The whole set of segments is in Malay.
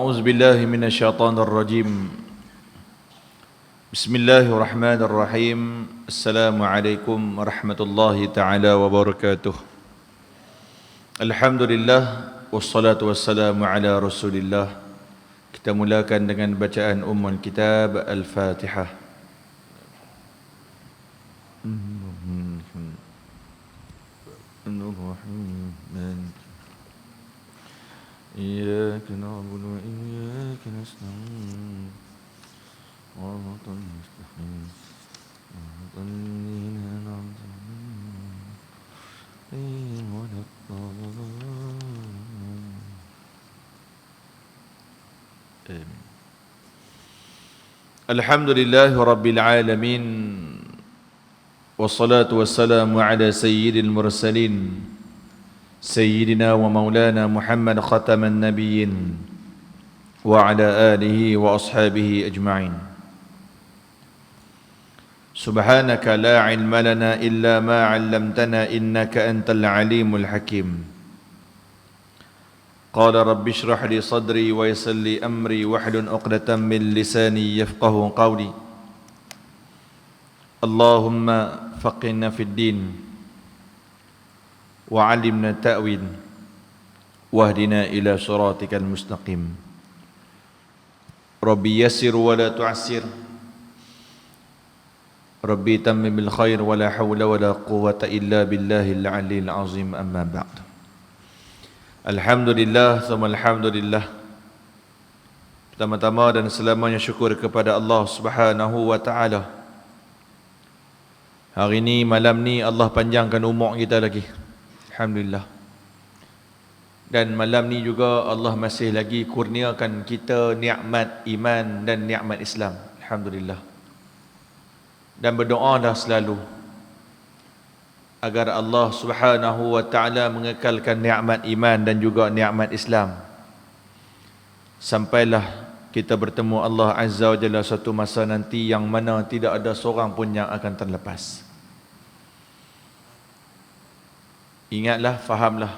أعوذ بالله من الشيطان الرجيم بسم الله الرحمن الرحيم السلام عليكم ورحمة الله تعالى وبركاته Alhamdulillah wassalatu wassalamu ala Rasulillah. Kita mulakan dengan bacaan Ummul Kitab Al-Fatihah. إياك نعبد وإياك نستعين صراط المستقيم صراط الذين أنعمت عليهم غير المغضوب عليهم. الحمد لله رب العالمين والصلاة والسلام على سيد المرسلين سيدنا ومولانا محمد ختم النبيين وعلى آله وأصحابه أجمعين. سبحانك لا علم لنا إلا ما علمتنا إنك أنت العليم الحكيم. قال رب اشرح لي صدري ويسر لي أمري واحلل عقدة من لساني يفقه قولي. اللهم فقهنا في الدين وعلمنا التأويل واهدنا إلى صراطك المستقيم. ربي يسر ولا تعسر ربي تمم بالخير ولا حول ولا قوة إلا بالله العلي العظيم. أما بعد. Alhamdulillah ثم Alhamdulillah. Pertama-tama dan selamanya syukur kepada Allah Subhanahu wa Ta'ala. Hari ini, malam ni Allah panjangkan umur kita lagi, Alhamdulillah. Dan malam ni juga Allah masih lagi kurniakan kita nikmat iman dan nikmat Islam, Alhamdulillah. Dan berdoalah selalu agar Allah Subhanahu wa Ta'ala mengekalkan nikmat iman dan juga nikmat Islam sampailah kita bertemu Allah Azza wa Jalla satu masa nanti yang mana tidak ada seorang pun yang akan terlepas. Ingatlah, fahamlah,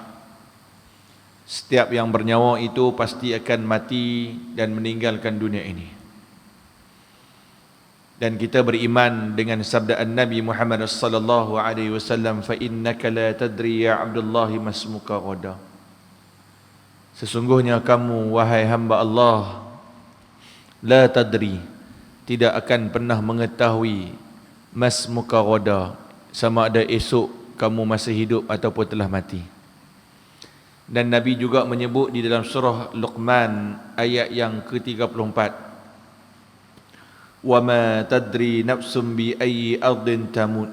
setiap yang bernyawa itu pasti akan mati dan meninggalkan dunia ini. Dan kita beriman dengan sabda Nabi Muhammad sallallahu alaihi wasallam, fa innaka la tadri ya Abdullah masmuka ghada. Sesungguhnya kamu wahai hamba Allah, la tadri, tidak akan pernah mengetahui, masmuka ghada, sama ada esok kamu masih hidup ataupun telah mati. Dan Nabi juga menyebut di dalam surah Luqman ayat yang ke-34, wa ma tadri nafsum bi ayyi ardin tamut,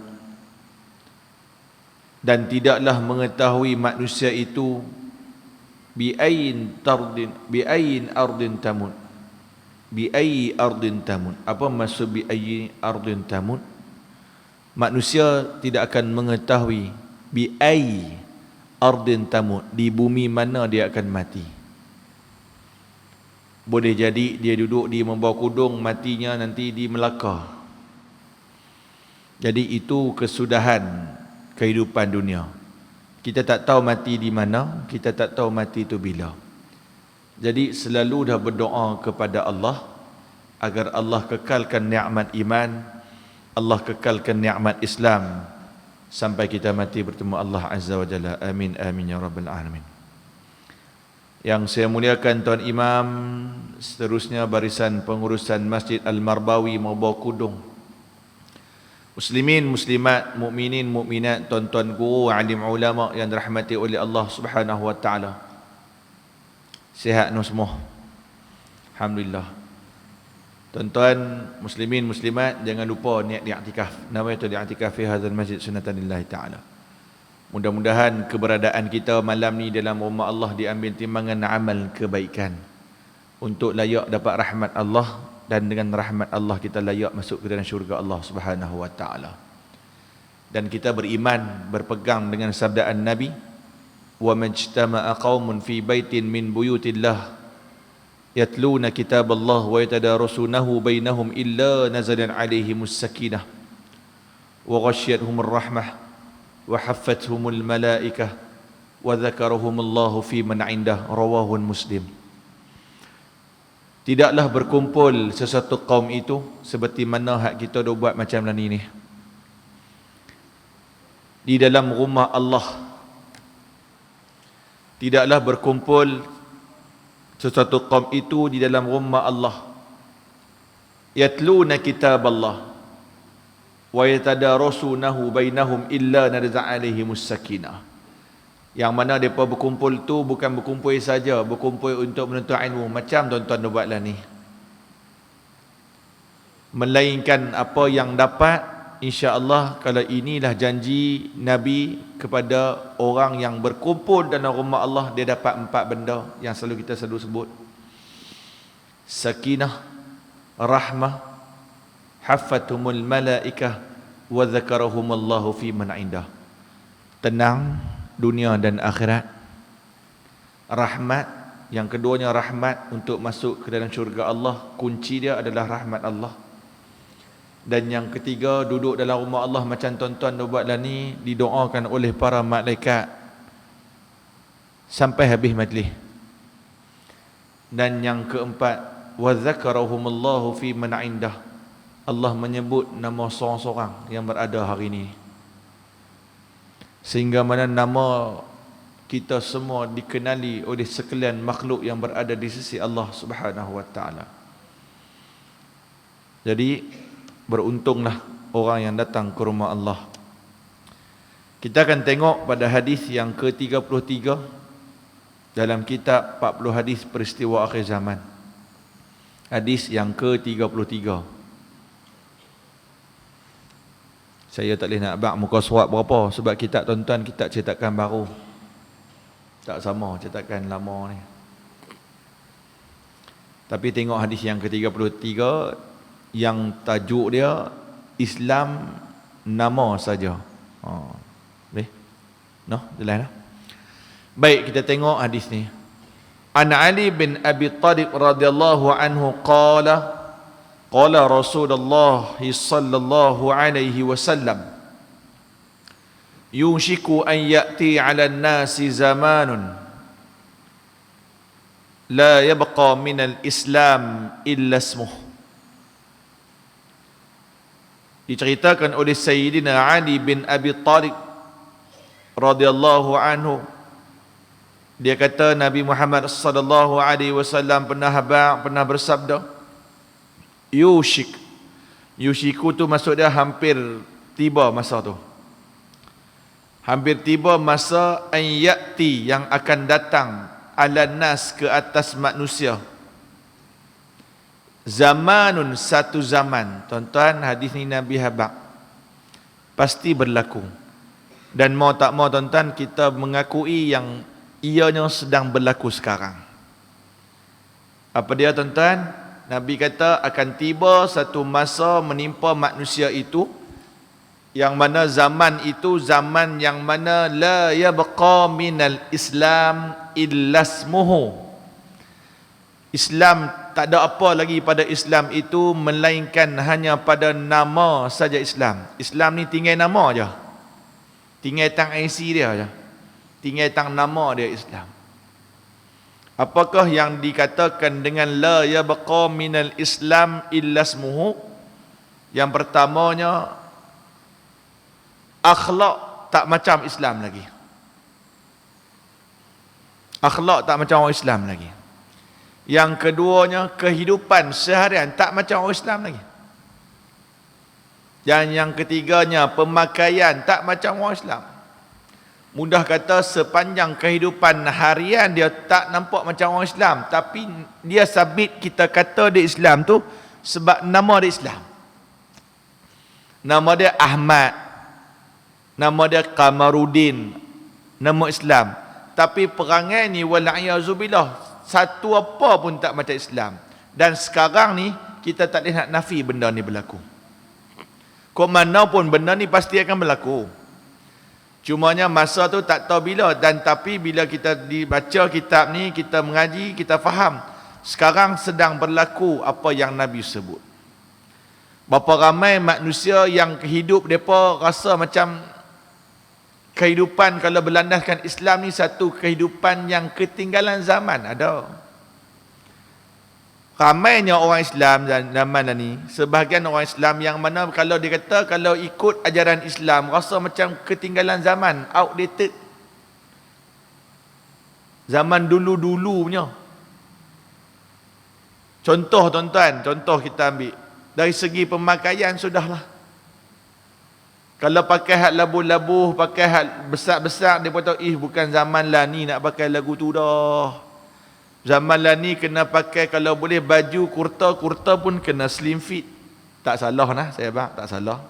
dan tidaklah mengetahui manusia itu bi ayyin ardin tamut. Bi ayyi ardin tamut, apa maksud bi ayyi ardin tamut? Manusia tidak akan mengetahui bi ayyi ardin tamut, di bumi mana dia akan mati. Boleh jadi dia duduk di membawa kudung, matinya nanti di Melaka. Jadi itu kesudahan kehidupan dunia. Kita tak tahu mati di mana, kita tak tahu mati itu bila. Jadi selalu dah berdoa kepada Allah agar Allah kekalkan nikmat iman, Allah kekalkan nikmat Islam sampai kita mati bertemu Allah Azza wa Jalla. Amin amin ya rabbal alamin. Yang saya muliakan Tuan Imam, seterusnya barisan pengurusan Masjid Al-Marbawi membawa kudung, muslimin, muslimat, mukminin, mukminat, tuan-tuan guru, alim ulama yang dirahmati oleh Allah Subhanahu wa Ta'ala. Sihat no semua, Alhamdulillah. Tuan-tuan muslimin, muslimat, jangan lupa niat i'tikaf. Nama itu i'tikaf fi hadzal masjid sunnatan lillahi ta'ala. Mudah-mudahan keberadaan kita malam ni dalam rumah Allah diambil timbangan amal kebaikan untuk layak dapat rahmat Allah, dan dengan rahmat Allah kita layak masuk ke dalam syurga Allah Subhanahu wa Ta'ala. Dan kita beriman, berpegang dengan sabdaan Nabi, wa majtama'a qaumun fi baitin min buyutillah yatluna kitaballah wa yatadarasunahu bainahum illa nazalan alaihimus sakinah wa ghasyiyatuhumur rahmah wa haffathumul malaikah wa dzakarahumullahu fi man indah. Rawahun Muslim. Tidaklah berkumpul sesuatu kaum itu seperti mana hak kita dah buat macam ni di dalam rumah Allah. Tidaklah berkumpul sesuatu kaum itu di dalam rumah Allah. Yatluna kitab Allah wa yatadarasunahu bainahum illa narz'a alaihimus sakinah. Yang mana mereka berkumpul tu bukan berkumpul saja, berkumpul untuk menuntut ilmu macam tuan-tuan buatlah ni, melainkan apa yang dapat, insya-Allah, kalau inilah janji Nabi kepada orang yang berkumpul dalam rumah Allah, dia dapat 4 benda yang selalu kita sebut: sakinah, rahmah, haffatumul malaikah, wa dzakarahumullahu fi man indah. Tenang dunia dan akhirat, rahmat, yang keduanya rahmat untuk masuk ke dalam syurga Allah, kunci dia adalah rahmat Allah. Dan yang ketiga, duduk dalam rumah Allah macam tuan-tuan buatlah ni, didoakan oleh para malaikat sampai habis majlis. Dan yang keempat, wa dzakarahumullahu fi man indah, Allah menyebut nama seorang-seorang yang berada hari ini, sehingga mana nama kita semua dikenali oleh sekalian makhluk yang berada di sisi Allah Subhanahu wa taala. Jadi beruntunglah orang yang datang ke rumah Allah. Kita akan tengok pada hadis yang ke-33 dalam kitab 40 hadis peristiwa akhir zaman. Hadis yang ke-33. Saya tak boleh nak bak muka surat berapa sebab kitab tuan-tuan kitab cetakan baru. Tak sama cetakan lama ni. Tapi tengok hadis yang ke-33 yang tajuk dia Islam nama saja. Boleh? Noh, jelas dah. Baik, kita tengok hadis ni. An Ali bin Abi Thalib radhiyallahu anhu qala qala Rasulullah sallallahu alaihi wasallam yushiku an ya'ti 'ala an-nasi zamanun la yabqa min al-islam illa ismuh. Diceritakan oleh Sayyidina Ali bin Abi Thalib radhiyallahu anhu, dia kata Nabi Muhammad sallallahu alaihi wasallam pernah bersabda, yushiku tu maksud dia hampir tiba masa tu. Hampir tiba masa ayati yang akan datang ala nas ke atas manusia. Zamanun, satu zaman. Tuan-tuan, hadis ni Nabi habaq. Pasti berlaku. Dan mau tak mau tuan-tuan, kita mengakui yang ianya sedang berlaku sekarang. Apa dia tuan-tuan? Nabi kata akan tiba satu masa menimpa manusia itu, yang mana zaman itu zaman yang mana la yabqa minal Islam illa ismuhu. Islam tak ada apa lagi pada Islam itu melainkan hanya pada nama saja Islam. Islam ni tinggal nama aja. Tinggal tang IC dia aja. Tinggal tang nama dia Islam. Apakah yang dikatakan dengan la yabqa minal Islam illa ismuhu? Yang pertamanya, akhlak tak macam Islam lagi. Akhlak tak macam orang Islam lagi. Yang keduanya, kehidupan seharian tak macam orang Islam lagi. Dan yang ketiganya, pemakaian tak macam orang Islam. Mudah kata, sepanjang kehidupan harian dia tak nampak macam orang Islam, tapi dia sabit kita kata dia Islam tu sebab nama dia Islam. Nama dia Ahmad, nama dia Kamarudin, nama Islam. Tapi perangai ni wala'iyahzubillah, satu apa pun tak macam Islam. Dan sekarang ni kita tak boleh nak nafi benda ni berlaku. Kok mana pun benda ni pasti akan berlaku. Cumanya masa tu tak tahu bila, dan tapi bila kita dibaca kitab ni, kita mengaji, kita faham sekarang sedang berlaku apa yang Nabi sebut. Berapa ramai manusia yang hidup mereka rasa macam kehidupan kalau berlandaskan Islam ni satu kehidupan yang ketinggalan zaman. Ada Ramainya orang Islam zaman ni, sebahagian orang Islam yang mana kalau dia kata kalau ikut ajaran Islam rasa macam ketinggalan zaman, outdated. Zaman dulu-dulu punya. Contoh tuan-tuan, contoh kita ambil dari segi pemakaian sudahlah. Kalau pakai hat labuh-labuh, pakai hat besar-besar, dia kata bukan zaman lah ni nak pakai lagu tu dah. Zaman lah ni kena pakai kalau boleh baju kurta pun kena slim fit. Tak salah nah, saya bang, tak salah.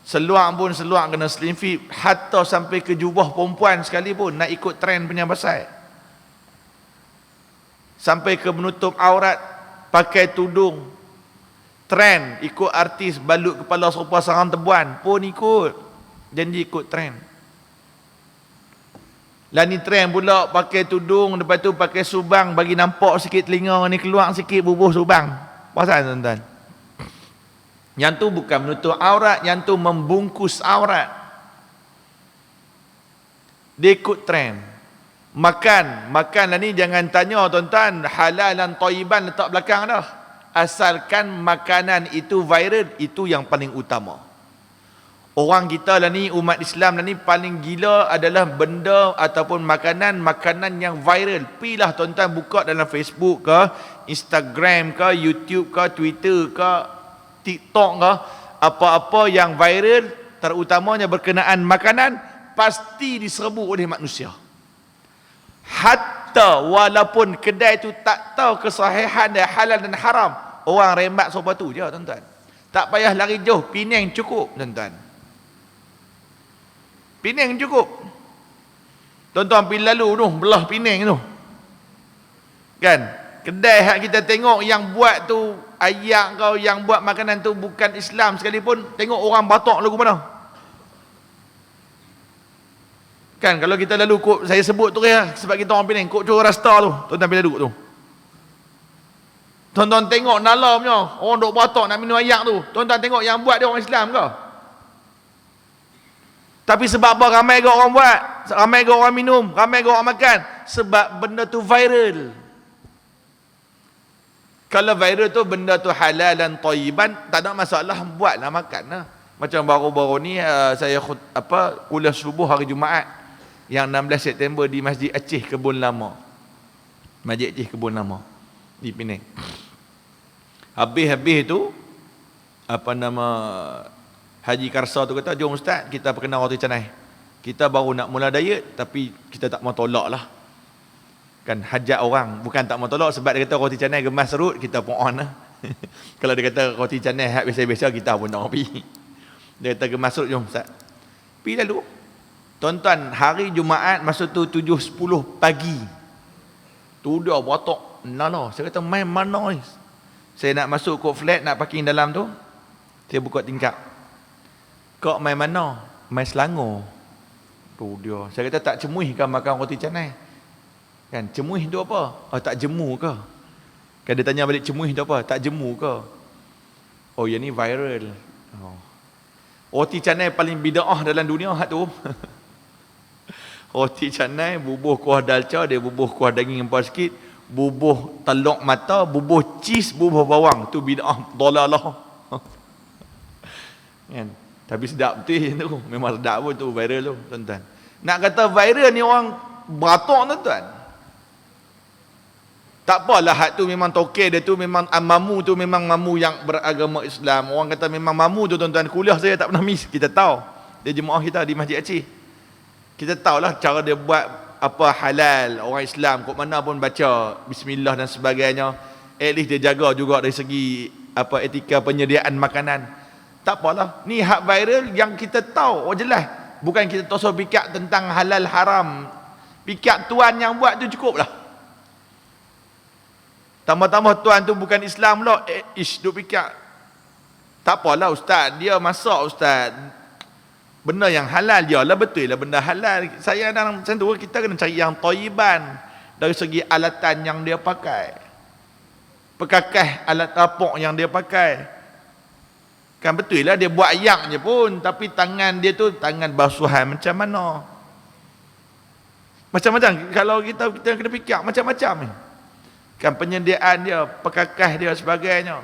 Seluar pun seluar kena slim fit. Hatta sampai ke jubah perempuan sekalipun nak ikut trend punya pasal. Sampai ke menutup aurat, pakai tudung. Trend, ikut artis balut kepala serupa sarang tebuan pun ikut. Janji ikut trend. Lah ni trend pula pakai tudung, lepas tu pakai subang bagi nampak sikit telinga ni keluar sikit bubuh subang. Pasal tuan-tuan? Yang tu bukan menutup aurat, yang tu membungkus aurat. Dia ikut trend. Makan lah ni jangan tanya tuan-tuan, halal dan thayyiban letak belakang dah. Asalkan makanan itu viral, itu yang paling utama. Orang kita lah ni, umat Islam lah ni paling gila adalah benda ataupun makanan yang viral. Pilah tuan-tuan buka dalam Facebook ke, Instagram ke, YouTube ke, Twitter ke, TikTok ke, apa-apa yang viral, terutamanya berkenaan makanan, pasti diserbu oleh manusia. Hatta walaupun kedai tu tak tahu kesahihan dia halal dan haram, orang remat sopa tu je tuan-tuan. Tak payah lari jauh, Penang cukup tuan-tuan. Penang cukup. Tuan-tuan pergi lalu tu, belah Penang tu. Kan? Kedai hak kita tengok yang buat tu, ayak kau yang buat makanan tu bukan Islam sekalipun, tengok orang batok lagu mana. Kan? Kalau kita lalu kok, saya sebut tu ya, sebab kita orang Penang, kok Johor Rasta tu, tuan-tuan pergi lalu tu. Tuan-tuan tengok nala punya, orang duk batok nak minum ayak tu. Tuan-tuan tengok yang buat dia orang Islam ke? Tapi sebab apa ramai ke orang buat? Ramai ke orang minum? Ramai ke orang makan? Sebab benda tu viral. Kalau viral tu benda tu halal dan thayyiban, tak ada masalah, buatlah makan lah. Macam baru-baru ni saya kuliah subuh hari Jumaat yang 16 September di Masjid Aceh Kebun Lama. Masjid Aceh Kebun Lama di Penang. Habis tu Haji Karsa tu kata, jom ustaz kita perkenal roti canai. Kita baru nak mula diet, tapi kita tak mau tolak lah. Kan hajat orang, bukan tak mau tolak sebab dia kata roti canai gemas serut, kita pun on lah. Kalau dia kata roti canai hak biasa-biasa, kita pun nak pergi. Dia kata gemas serut, jom ustaz. Pergi lalu. Tuan-tuan, hari Jumaat masa tu 7.10 pagi. Tu dia batok. Nana, saya kata main mana ni? Saya nak masuk kot flat, nak parking dalam tu. Saya buka tingkap. Kau main mana? Main Selangor. Tu dia. Saya kata tak cemuih kan makan roti canai? Kan cemuih tu apa? Oh tak jemu ke? Kan dia tanya balik, cemuih tu apa? Tak jemu ke? Oh yang ni viral. Oh. Roti canai paling bid'ah dalam dunia hak tu. Roti canai bubuh kuah dalca, dia bubuh kuah daging empah sikit, bubuh telur mata, bubuh cheese, bubuh bawang. Tu bid'ah dolalah. Kan? Tapi sedap betul tu. Memang sedap pun tu, viral tu tuan-tuan. Nak kata viral ni orang beratok tuan-tuan. Tak apalah hak tu memang tokeh dia tu, memang mamu tu memang mamu yang beragama Islam. Orang kata memang mamu tu tuan-tuan. Kuliah saya tak pernah miss, kita tahu. Dia jemaah kita di Masjid Aceh. Kita tahulah cara dia buat apa halal, orang Islam kok mana pun baca bismillah dan sebagainya. At least dia jaga juga dari segi etika penyediaan makanan. Tak apalah, ni hak viral yang kita tahu, oh jelas. Bukan kita tosok fikir tentang halal haram. Fikir tuan yang buat tu cukup lah. Tambah-tambah tuan tu bukan Islam pula, duk fikir. Tak apalah ustaz, dia masak ustaz. Benda yang halal dia lah, betul lah benda halal. Saya dalam macam tu, kita kena cari yang thayyiban. Dari segi alatan yang dia pakai. Pekakah alat rapok yang dia pakai. Kan betul lah dia buat ayak je pun, tapi tangan dia tu tangan basuhan macam mana? Macam-macam. Kalau kita kena fikir macam-macam ni. Kan penyediaan dia, perkakas dia sebagainya.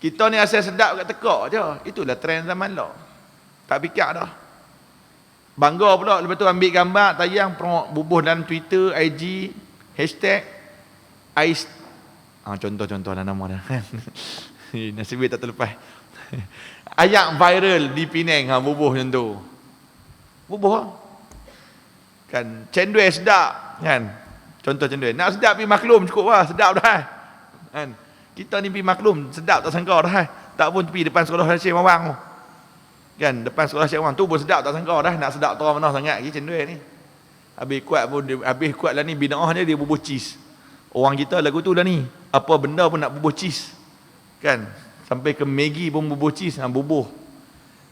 Kita ni asal sedap kat tekak je. Itulah trend zaman lah. Tak fikir dah. Bangga pula lepas tu ambil gambar, tayang, bubuh dalam Twitter, IG, hashtag ais. Contoh-contoh lah nama dah. Nasib baik tak terlepas. Ayak viral di Penang, bubuh macam tu. Bubuh kan, cendol sedap kan. Contoh cendol. Nak sedap pergi maklum cukup lah, sedap dah kan. Kita ni pergi maklum, sedap tak sangka dah. Tak pun pergi depan sekolah Syekh Mawang kan, depan sekolah Syekh Mawang tu pun sedap tak sangka dah. Nak sedap terang mana sangat lagi cendol ni. Habis kuat lah ni bid'ah dia bubuh cheese. Orang kita lagu tu lah ni, apa benda pun nak bubuh cheese kan. Sampai ke Maggi pun bubuh cheese, bubuh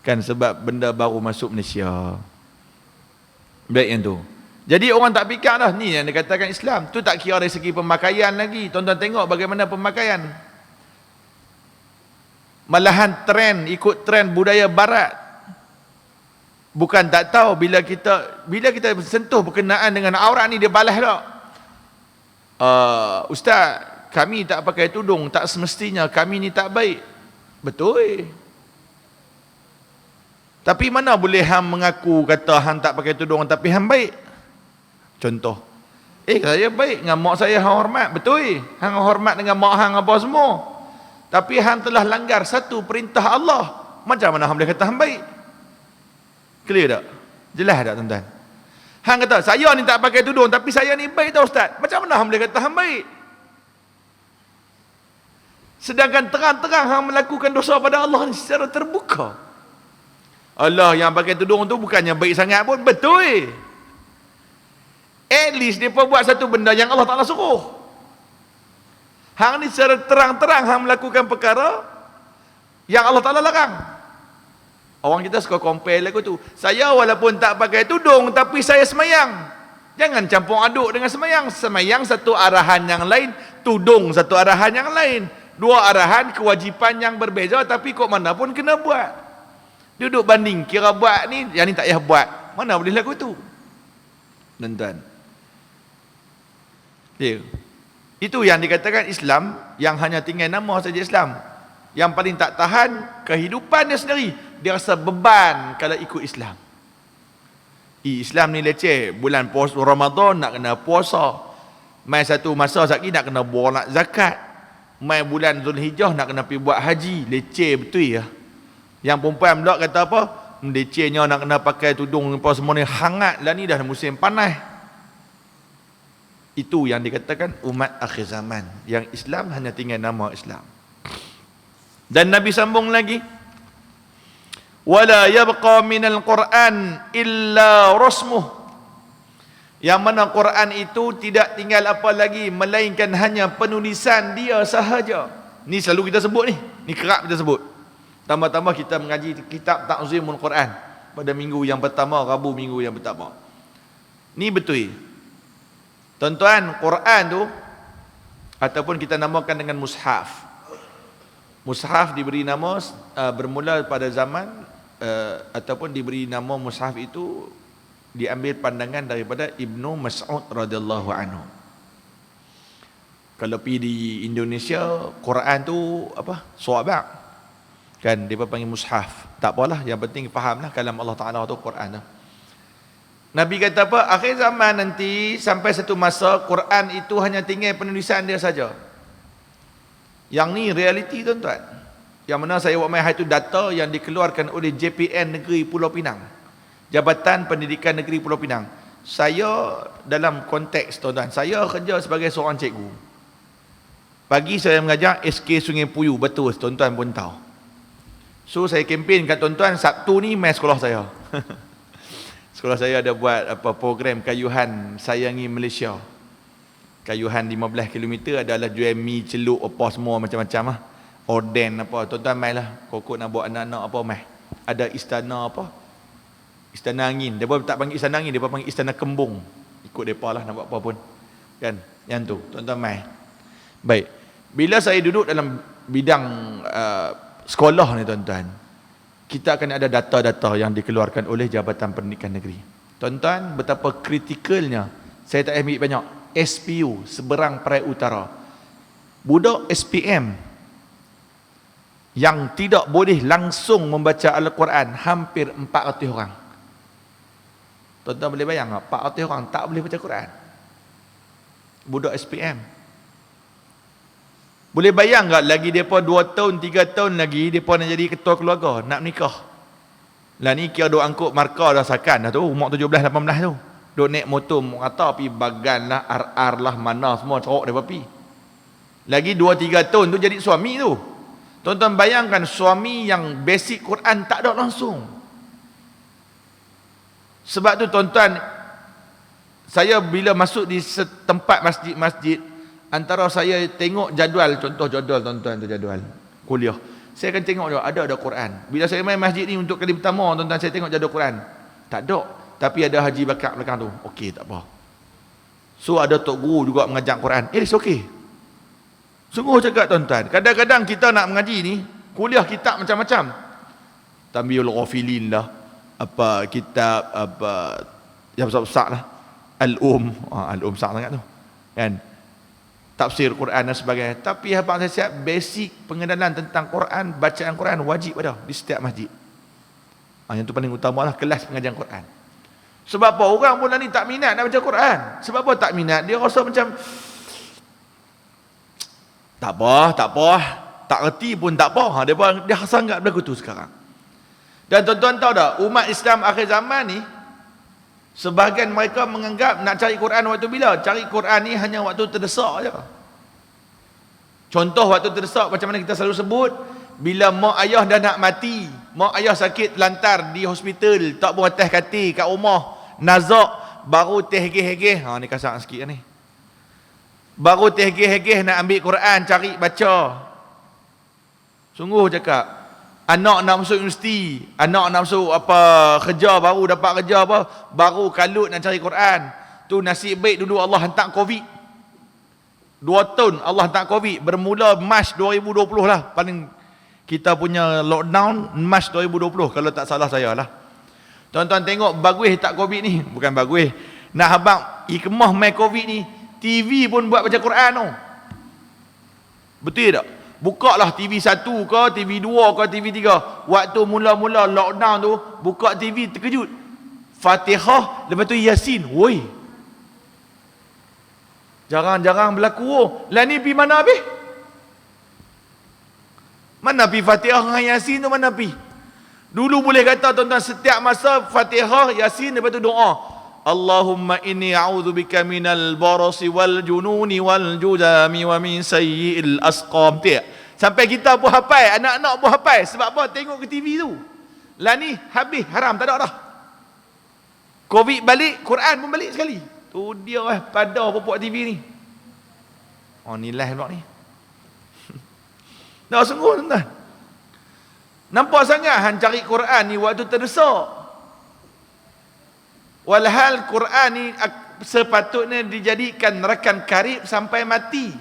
kan, sebab benda baru masuk Malaysia. Baik yang tu. Jadi orang tak fikir dah, ni yang dikatakan Islam. Tu tak kira dari segi pemakaian lagi. Tuan-tuan tengok bagaimana pemakaian. Malahan ikut trend budaya barat. Bukan tak tahu bila kita sentuh berkenaan dengan aurat ni dia balas tak. Ustaz, kami tak pakai tudung, tak semestinya, kami ni tak baik. Betul. Tapi mana boleh hang mengaku kata hang tak pakai tudung tapi hang baik? Contoh, saya baik dengan mak saya, hang hormat. Betul. Hang hormat dengan mak hang apa semua. Tapi hang telah langgar satu perintah Allah. Macam mana hang boleh kata hang baik? Clear tak? Jelas tak tuan-tuan? Hang kata, saya ni tak pakai tudung tapi saya ni baik tau Ustaz. Macam mana hang boleh kata hang baik? Sedangkan terang-terang hang melakukan dosa pada Allah ni secara terbuka. Allah yang pakai tudung tu bukannya baik sangat pun. Betul. At least dia buat satu benda yang Allah Ta'ala suruh. Hang ni secara terang-terang hang melakukan perkara yang Allah Ta'ala larang. Orang kita suka compare lagu tu. Saya walaupun tak pakai tudung tapi saya semayang. Jangan campur aduk dengan semayang. Semayang satu arahan yang lain, tudung satu arahan yang lain. Dua arahan kewajipan yang berbeza tapi kok mana pun kena buat. Duduk banding, kira buat ni, yang ni tak payah buat. Mana boleh lagu tu? Tuan-tuan. Itu yang dikatakan Islam, yang hanya tinggal nama saja Islam. Yang paling tak tahan kehidupan dia sendiri. Dia rasa beban kalau ikut Islam. Islam ni leceh. Bulan puasa Ramadan nak kena puasa. Mai satu masa lagi nak kena buat zakat. Mai bulan Zulhijjah nak kena pergi buat haji. Leceh betul ya. Yang perempuan pula kata apa? Lecehnya nak kena pakai tudung apa semua ni, hangat lah ni dah musim panas. Itu yang dikatakan umat akhir zaman. Yang Islam hanya tinggal nama Islam. Dan Nabi sambung lagi, wala yabqa minal Quran illa rasmuh. Yang mana Quran itu tidak tinggal apa lagi melainkan hanya penulisan dia sahaja. Ni selalu kita sebut ni. Ni kerap kita sebut. Tambah-tambah kita mengaji kitab Ta'zimul Quran pada minggu yang pertama, Rabu minggu yang pertama. Ni betul. Tuan-tuan, Quran tu ataupun kita namakan dengan mushaf. Mushaf diberi nama bermula pada zaman ataupun diberi nama mushaf itu diambil pandangan daripada Ibnu Mas'ud radhiyallahu anhu. Kalau pergi di Indonesia, Quran tu apa? Suwabak. Kan dia panggil mushaf. Tak apalah, yang penting fahamlah kalam Allah Taala tu Quran tu. Nabi kata apa? Akhir zaman nanti sampai satu masa Quran itu hanya tinggal penulisan dia saja. Yang ni realiti tuan-tuan. Yang mana saya buat mai itu data yang dikeluarkan oleh JPN Negeri Pulau Pinang. Jabatan Pendidikan Negeri Pulau Pinang. Saya dalam konteks tuan-tuan, saya kerja sebagai seorang cikgu. Pagi saya mengajar SK Sungai Puyu, betul tuan-tuan pun tahu. So saya kempen kat tuan-tuan, Sabtu ni mai sekolah saya. Sekolah saya ada buat apa program kayuhan sayangi Malaysia. Kayuhan 15 km adalah jual mi, celup apa semua macam-macam lah. Orden apa, tuan-tuan mai lah. Kokok nak bawa anak-anak apa mai. Ada istana apa? Istana angin. Dia pun tak panggil istana angin, dia pun panggil istana kembung. Ikut depa lah nak buat apa pun. Kan? Yang tu, tuan-tuan mai. Baik. Bila saya duduk dalam bidang sekolah ni tuan-tuan, kita akan ada data-data yang dikeluarkan oleh Jabatan Pendidikan Negeri. Tuan-tuan, betapa kritikalnya. Saya tak ambil banyak. SPU, Seberang Perai Utara. Budak SPM yang tidak boleh langsung membaca Al-Quran hampir 400 orang. Tuan-tuan boleh bayang tak? 400 orang tak boleh baca Quran. Budak SPM. Boleh bayang tak lagi mereka 2 tahun, 3 tahun lagi mereka nak jadi ketua keluarga, nak menikah. Lah ni kira duk angkut markah dah sakan dah tu, umur 17, 18 tu. Duk naik motor, kata pergi Bagan lah, RR lah, mana semua cerok dia pergi. Lagi 2-3 tahun tu jadi suami tu. Tuan-tuan bayangkan suami yang basic Quran tak ada langsung. Sebab tu tuan-tuan, saya bila masuk di tempat masjid-masjid, antara saya tengok jadual, contoh jadual tuan-tuan tu jadual kuliah. Saya akan tengok dia ada Quran. Bila saya main masjid ni untuk kali pertama tuan-tuan, saya tengok jadual Quran. Tak ada. Tapi ada haji bakar belakang tu. Okey, tak apa. So ada tok guru juga mengajar Quran. It's okay. Sungguh cakap tuan-tuan, kadang-kadang kita nak mengaji ni, kuliah kitab macam-macam. Tambihul Ghafilin lah, apa kitab apa yang besar-besar lah. Al-Um besar sangat tu. Kan? Tafsir Quran dan sebagainya. Tapi abang saya siap basic pengenalan tentang Quran, bacaan Quran wajib ada di setiap masjid. Yang tu paling utama lah kelas pengajian Quran. Sebab apa? Orang pun ni tak minat nak baca Quran. Sebab apa tak minat? Dia rasa macam tak apa, tak reti pun tak apa. Dia sangat berlaku tu sekarang. Dan tuan-tuan tahu tak, umat Islam akhir zaman ni, sebahagian mereka menganggap nak cari Quran waktu bila? Cari Quran ni hanya waktu terdesak je. Contoh waktu terdesak macam mana kita selalu sebut, bila mak ayah dah nak mati, mak ayah sakit lantar di hospital, tak buat teh katil kat rumah, nazak, baru teh hegeh-hegeh. Ni kasar sikit ni. Baru teh hegeh-hegeh nak ambil Quran, cari baca. Sungguh cakap, anak nak masuk universiti, anak nak masuk apa kerja, baru dapat kerja apa, baru kalut nak cari Quran. Tu nasib baik dulu Allah hantar Covid. 2 tahun Allah hantar Covid, bermula Mac 2020 lah. Paling kita punya lockdown Mac 2020 kalau tak salah saya lah. Tuan-tuan tengok bagus tak Covid ni? Bukan bagus. Nak habang hikmah mai Covid ni, TV pun buat baca Quran tu. Betul tak? Buka lah TV 1 ke, TV 2 ke, TV 3. Waktu mula-mula lockdown tu, buka TV terkejut. Fatihah, lepas tu Yasin. Woi. Jarang-jarang berlaku. Lah ni pergi mana habis? Mana pergi Fatihah dengan Yasin tu, mana pergi? Dulu boleh kata tuan-tuan, setiap masa Fatihah, Yasin, lepas tu doa. Allahumma inni a'udzubika minal barasi wal jununi wal judami wa min sayyi'il asqam. Sampai kita pun hafal, anak-anak pun hafal. Sebab apa? Tengok ke TV tu. Lah ni habis, haram, tak ada dah. Covid balik, Quran pun balik sekali. Tu dia pada pupuk TV ni. Ni live pula ni. Dah sungguh tuan-tuan. Nampak sangat hang cari Quran ni waktu terdesak. Walhal Quran ni sepatutnya dijadikan rakan karib sampai mati.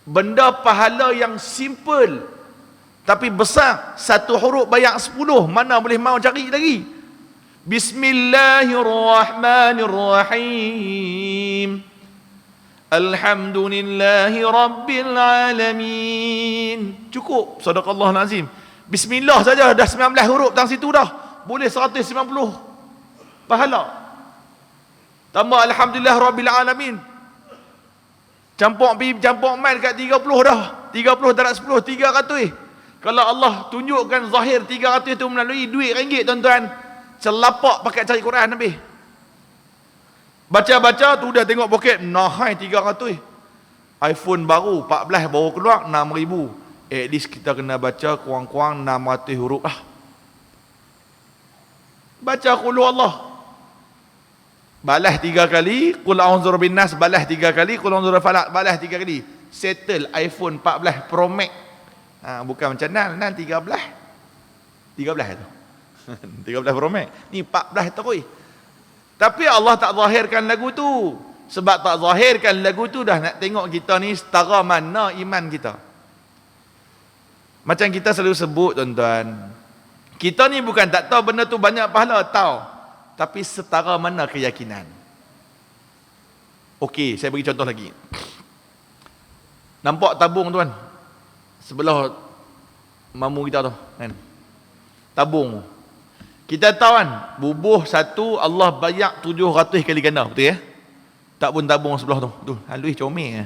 Benda pahala yang simple tapi besar. 1 huruf bayar 10. Mana boleh mau cari lagi? Bismillahirrahmanirrahim. Alhamdulillahi Rabbil Alamin. Cukup. Sadaqallahul Azim. Bismillah saja dah 19 huruf dalam situ dah. Boleh 190 pahala. Tambah Alhamdulillah Rabbil Alamin. Campur main kat 30 dah. 30 darab 10, 300. Kalau Allah tunjukkan zahir 300 itu melalui duit ringgit tuan-tuan, celapak pakai cari Quran habis. Baca-baca tu dah tengok poket, nahai 300. iPhone baru 14 baru keluar 6,000. At least kita kena baca kurang-kurang 600 huruf lah. Baca qul Allah. Balas 3 kali, qul a'udzu birabbin nas balas 3 kali, qul a'udzu birabbil falaq balas 3 kali. Settle iPhone 14 Pro Max. Bukan macam nan 13 tu. 13 Pro Max. Ni 14 terus. Tapi Allah tak zahirkan lagu tu. Sebab tak zahirkan lagu tu dah nak tengok kita ni setara mana iman kita. Macam kita selalu sebut tuan-tuan, kita ni bukan tak tahu benda tu banyak pahala, tahu. Tapi setara mana keyakinan. Okey, saya bagi contoh lagi. Nampak tabung tuan? Sebelah mamu kita tu, kan? Tabung. Kita tahu kan, bubuh satu Allah bayar 700 kali ganda, betul ya? Tak pun tabung sebelah tu. Tu, halus comel.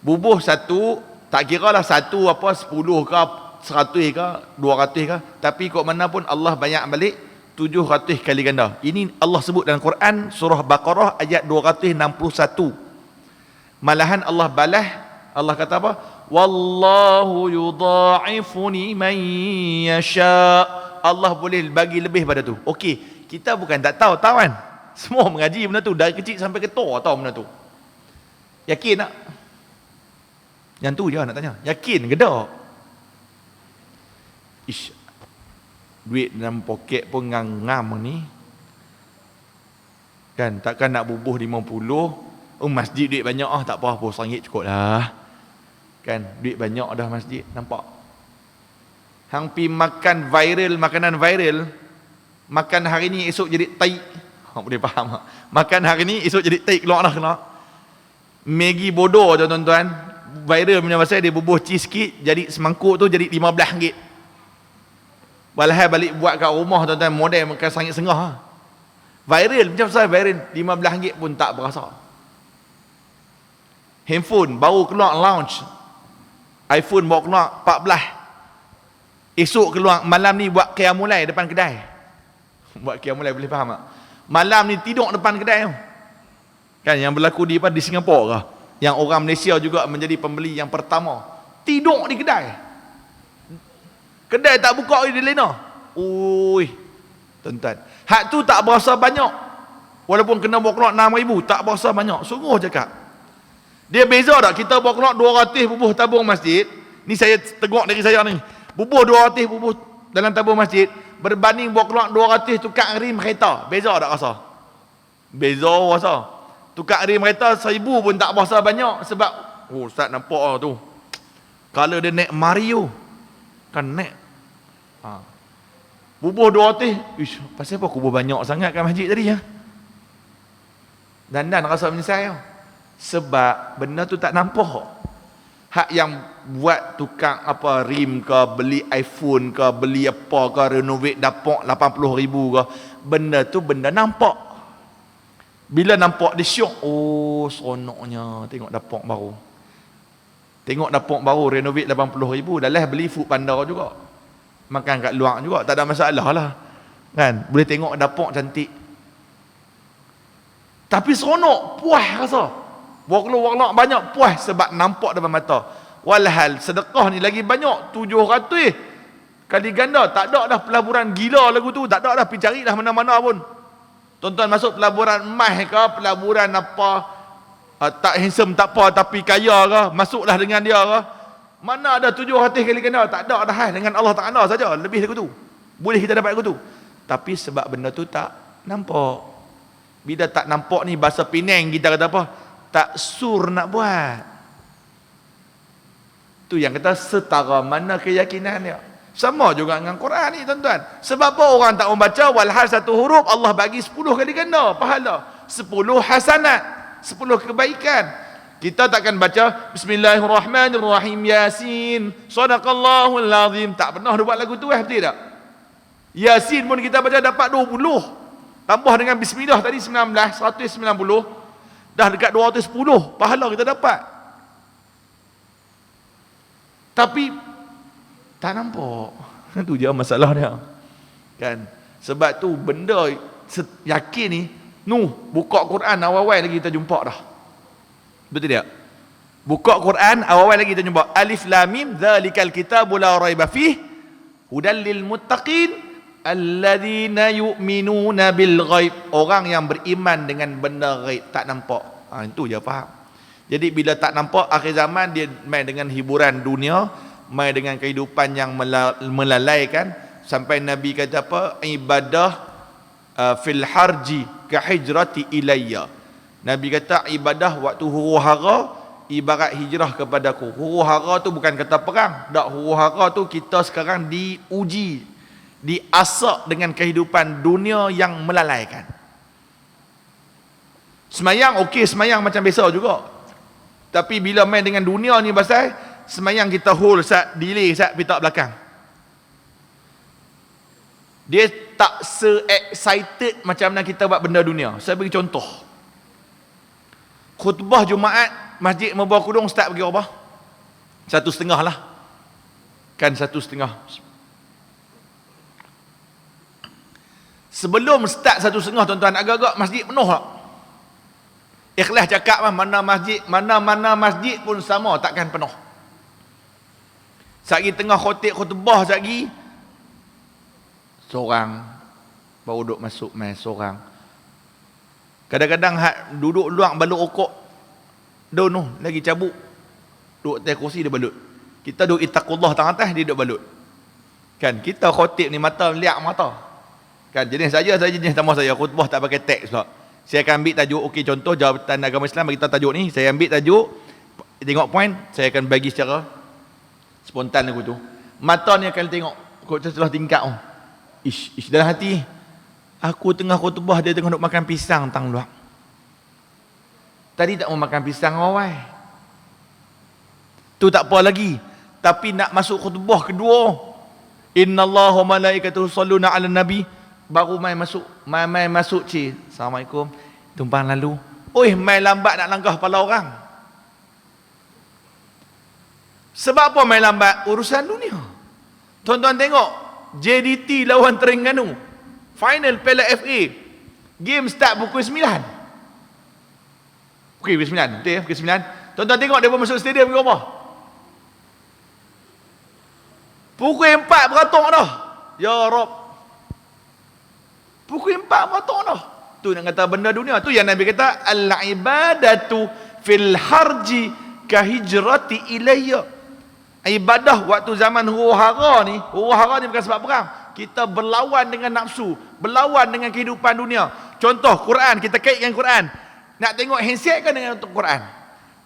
Bubuh satu, tak kira lah satu apa 10 ke 100 ke 200 ke, tapi kok mana pun Allah bayar balik 700 kali ganda. Ini Allah sebut dalam Quran surah Baqarah ayat 261. Malahan Allah balas, Allah kata apa? Wallahu yudha'ifu liman yasha. Allah boleh bagi lebih pada tu. Okey, kita bukan tak tahu, tahu kan? Semua mengaji benda tu dari kecil sampai ke tua tahu benda tu. Yakin tak? Yang tu je nak tanya. Yakin ke tak? Ish, duit dalam poket pun ngam ni. Kan, takkan nak bubuh 50. Masjid duit banyak tak apa, RM1 cukup lah. Kan, duit banyak dah masjid, nampak? Hang pi makan viral, makanan viral, makan hari ni esok jadi tai. Hang boleh faham tak? Makan hari ni esok jadi tai, keluar dah kena. Maggi bodoh tuan-tuan, viral punya pasal dia bubuh cheese sikit, jadi semangkuk tu jadi RM15. Walhai balik buat kat rumah tuan-tuan, model makan sangit sengah. Viral, macam saya viral, RM15 pun tak berasa. Handphone baru keluar launch, iPhone baru keluar 14, esok keluar malam ni buat qiyamulai depan kedai. Buat qiyamulai boleh faham tak? Malam ni tidur depan kedai tu. Kan yang berlaku di Singapura ke? Yang orang Malaysia juga menjadi pembeli yang pertama. Tidur di kedai. Kedai tak buka di Lena. Ui, tuan-tuan. Hak tu tak berasa banyak. Walaupun kena bawa keluar 6,000, tak berasa banyak. Sungguh cakap. Dia beza tak? Kita bawa keluar 200 bubuh tabung masjid. Ni saya tengok dari saya ni. Bubuh 200 bubuh dalam tabung masjid berbanding bawa keluar 200 tukar rim kereta. Beza tak rasa? Beza rasa. Tukar rim kereta 1,000 pun tak berasa banyak. Sebab, oh Ustaz nampak lah tu. Kalau dia naik Mario, kan naik. Bubuh 200, ish, pasal apa bubuh banyak sangat kat masjid tadi ya? Dan rasa menyesal. Sebab benda tu tak nampak. Hak yang buat tukang apa rim ke, beli iPhone ke, beli apa ke, renovate dapur 80,000 ke, benda tu benda nampak. Bila nampak dia syok, oh seronoknya tengok dapur baru. Tengok dapur baru renovate 80,000, dah lah beli food panda juga. Makan kat luar juga, tak ada masalah lah. Kan, boleh tengok dapur cantik. Tapi seronok, puas rasa. Walk banyak puas sebab nampak depan mata. Walhal sedekah ni lagi banyak, 700 kali ganda. Tak ada dah pelaburan gila lagu tu, tak ada dah, pergi cari dah mana-mana pun. Tuan-tuan masuk pelaburan emas ke, pelaburan apa, tak handsome tak apa tapi kaya ke, masuklah dengan dia ke. Mana ada 700 kali ganda, tak ada dah. Dengan Allah Ta'ala saja lebih lagu tu. Boleh kita dapat lagu tu. Tapi sebab benda tu tak nampak. Bila tak nampak ni, bahasa Penang kita kata apa? Tak sur nak buat. Tu yang kata setara mana keyakinan dia. Sama juga dengan Quran ni tuan-tuan. Sebab apa orang tak membaca, walhal satu huruf Allah bagi 10 kali ganda pahala, 10 hasanat, 10 kebaikan. Kita takkan baca Bismillahirrahmanirrahim, Yasin, Sadaqallahul Azim. Tak pernah buat lagu tu, betul tak? Yasin pun kita baca dapat 20. Tambah dengan Bismillah tadi 19, 190. Dah dekat 210 pahala kita dapat. Tapi tak nampak. Itu je masalah dia. Kan? Sebab tu benda yakin ni, buka Quran awal-awal lagi kita jumpa dah. Betul tak? Buka Quran awal-awal lagi kita jumpa Alif Lam Mim, zalikal kitabu la raiba fih hudal lil muttaqin alladzina yu'minuna bil ghaib. Orang yang beriman dengan benda ghaib, tak nampak. Itu je faham. Jadi bila tak nampak, akhir zaman dia main dengan hiburan dunia, main dengan kehidupan yang melalaikan, sampai Nabi kata apa? Ibadah fil harji ka hijrati ilayya. Nabi kata ibadah waktu huru-hara ibarat hijrah kepadaku. Huru-hara tu bukan kata perang. Tak, huru-hara tu kita sekarang diuji, diasak dengan kehidupan dunia yang melalaikan. Semayang okey, semayang macam biasa juga. Tapi bila main dengan dunia ni pasal semayang kita hold sat, delay sat pitak belakang. Dia tak se-excited macam mana kita buat benda dunia. Saya bagi contoh. Khutbah Jumaat, masjid Membawal Kudung start bagi apa? 1:30 lah. Kan 1:30. Sebelum start 1:30 tuan-tuan, agak-agak masjid penuh tak? Ikhlas cakap mana masjid pun sama, takkan penuh. Sagi tengah khutbah sagi seorang baru duduk masuk mai seorang. Kadang-kadang duduk luang balut okok. Dono lagi cabut. Duduk atas kursi dia balut. Kita duduk ittaqullah tang atas, dia duduk balut. Kan kita khotib ni mata liak mata. Kan jenis saya jenis sama saya khutbah tak pakai teks pula. Saya akan ambil tajuk, okey contoh Jabatan Agama Islam bagi tajuk ni, saya ambil tajuk, tengok point, saya akan bagi secara spontan aku tu. Mata ni akan tengok kok setelah tingkat oh. Ish dalam hati. Aku tengah khutbah, dia tengah duk makan pisang tang luak. Tadi tak mau makan pisang awal. Tu tak apa lagi. Tapi nak masuk khutbah kedua, innallaha wa malaikatahu yusholluna 'alan nabi, baru mai masuk cik. Assalamualaikum. Tumpang lalu. Oi, mai lambat nak langkah kepala orang. Sebab apa mai lambat? Urusan dunia. Tuan-tuan tengok JDT lawan Terengganu. Final Piala FA. Game start pukul 9. Pukul 9. Betul ya? Pukul 9. Tuan-tuan tengok dia masuk stadium ke apa? Pukul 4 beratung dah. Ya Rob. Pukul 4 beratung dah. Tu nak kata benda dunia. Tu yang Nabi kata al-ibadatu fil harji kahijrati ilayya. Ibadah waktu zaman huru-hara ni bukan sebab perang. Kita berlawan dengan nafsu, berlawan dengan kehidupan dunia. Contoh Quran, kita kaitkan Quran. Nak tengok handset kan dengan Quran?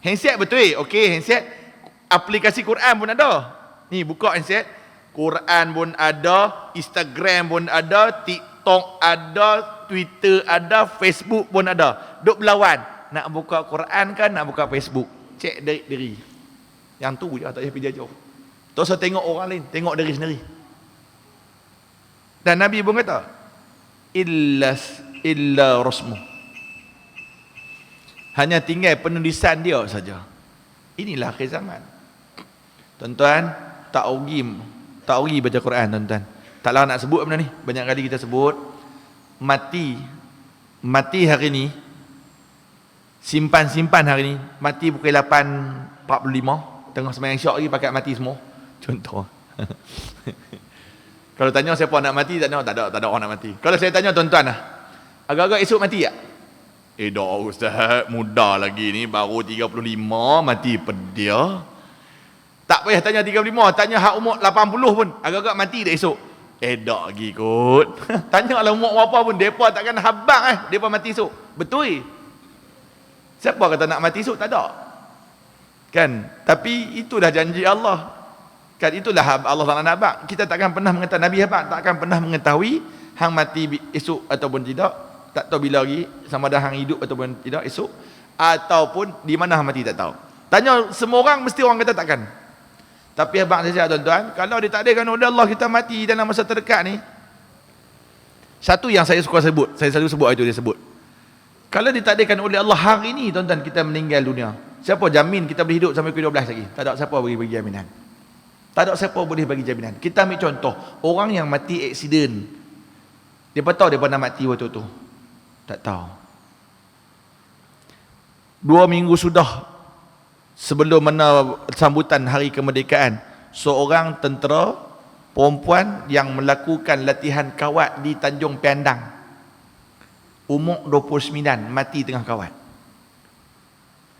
Handset betul okey, handset aplikasi Quran pun ada. Ni buka handset, Quran pun ada, Instagram pun ada, TikTok ada, Twitter ada, Facebook pun ada. Duk berlawan. Nak buka Quran kan, nak buka Facebook. Cek diri. Yang tu je, tak payah pergi jauh. Tak usah tengok orang lain, tengok diri sendiri. Dan Nabi pun kata, illa rasmu. Hanya tinggal penulisan dia saja. Inilah akhir zaman. Tuan-tuan, tak rugi baca Quran tuan-tuan. Taklah nak sebut benda ni. Banyak kali kita sebut. Mati hari ni. Simpan hari ni. Mati pukul 8.45. Tengah sembahyang syak lagi pakai mati semua. Contoh. Kalau tanya siapa nak mati, tak ada orang nak mati. Kalau saya tanya tuan-tuan lah, agak-agak esok mati tak? Dah Ustaz, muda lagi ni, baru 35, mati pedia. Tak payah tanya 35, tanya hak umur 80 pun, agak-agak mati tak esok? Tak lagi kot. Tanya lah umur berapa pun, mereka takkan habang mereka mati esok. Betul. Siapa kata nak mati esok? Tak ada. Kan? Tapi itulah janji Allah. Kan itulah Allah Taala nak habaq. Kita takkan pernah mengetahui, Nabi habaq takkan pernah mengetahui hang mati esok ataupun tidak. Tak tahu bila lagi, sama ada hang hidup ataupun tidak esok, ataupun di mana hang mati tak tahu. Tanya semua orang, mesti orang kata takkan. Tapi habaq saja tuan-tuan, kalau ditakdirkan oleh Allah kita mati dalam masa terdekat ni, satu yang saya suka sebut, saya selalu sebut itu dia sebut. Kalau ditakdirkan oleh Allah hari ni tuan-tuan kita meninggal dunia, siapa jamin kita boleh hidup sampai ke 12 lagi? Tak ada siapa bagi jaminan. Tak ada siapa boleh bagi jaminan. Kita ambil contoh, orang yang mati aksiden. Dia tahu dia pernah mati waktu tu? Tak tahu. 2 minggu sudah sebelum mana sambutan hari kemerdekaan, seorang tentera perempuan yang melakukan latihan kawat di Tanjung Piandang, umur 29, mati tengah kawat.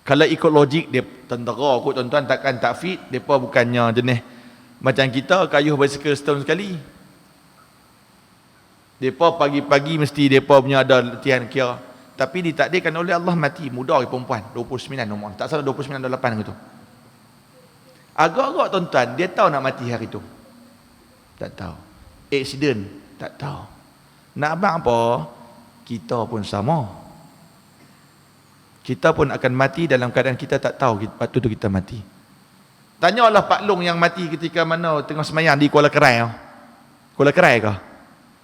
Kalau ikut logik dia tentera kot tuan-tuan, takkan tak fit. Depa bukannya jenis macam kita kayuh basikal setahun sekali. Depa pagi-pagi mesti depa punya ada latihan kira. Tapi ditakdirkan oleh Allah mati muda perempuan 29 umur. Tak salah 29 28 gitu. Agak-agak tuan-tuan dia tahu nak mati hari tu. Tak tahu. Aksiden tak tahu. Nak abang apa? Kita pun sama. Kita pun akan mati dalam keadaan kita tak tahu waktu tu kita mati. Tanyalah Pak Long yang mati ketika mana tengah semayang di Kuala Kerai. Kuala Kerai ke?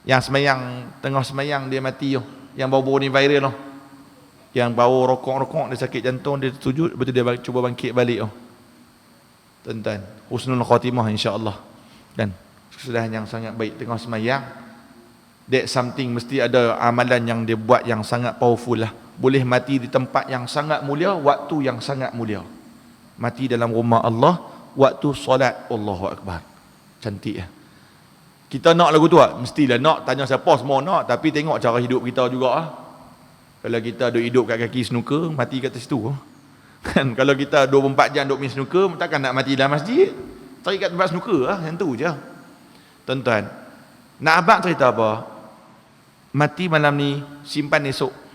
Yang semayang, tengah semayang dia mati. Yang bau-bau ni viral. Yang bau rokok-rokok, dia sakit jantung, dia sujud, betul dia cuba bangkit balik. Tuan-tuan, husnul khatimah insya-Allah. Dan kesudahan yang sangat baik tengah semayang. That something, mesti ada amalan yang dia buat yang sangat powerful lah. Boleh mati di tempat yang sangat mulia, waktu yang sangat mulia. Mati dalam rumah Allah, waktu solat Allahu Akbar. Cantik ya. Kita nak lagu tu tak? Mestilah nak, tanya siapa semua nak, tapi tengok cara hidup kita juga lah. Kalau kita duduk hidup kat kaki snooker, mati kat situ. Kan kalau kita 24 jam duduk main snooker, takkan nak mati dalam masjid. Cari kat tempat snooker lah, yang tu je. Tuan-tuan, nak abang cerita apa? Mati malam ni, simpan esok.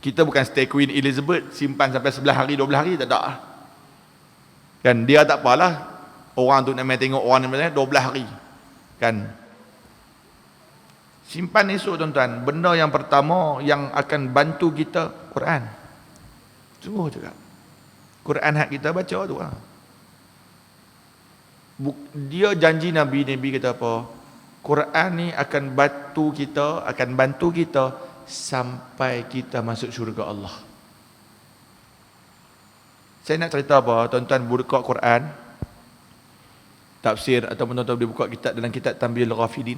Kita bukan stay Queen Elizabeth, simpan sampai 11 hari, 12 hari, tak ada. Kan dia tak apalah, orang tu nak main tengok orang ni 12 hari. Kan simpan esok tuan-tuan. Benda yang pertama yang akan bantu kita, Quran. Sungguh juga Quran hak kita baca tu lah. Dia janji Nabi kata apa? Quran ni akan bantu kita sampai kita masuk syurga Allah. Saya nak cerita apa? Tuan-tuan buka Quran, tafsir ataupun tuan-tuan boleh buka kitab dalam kitab Tanbihul Ghafilin,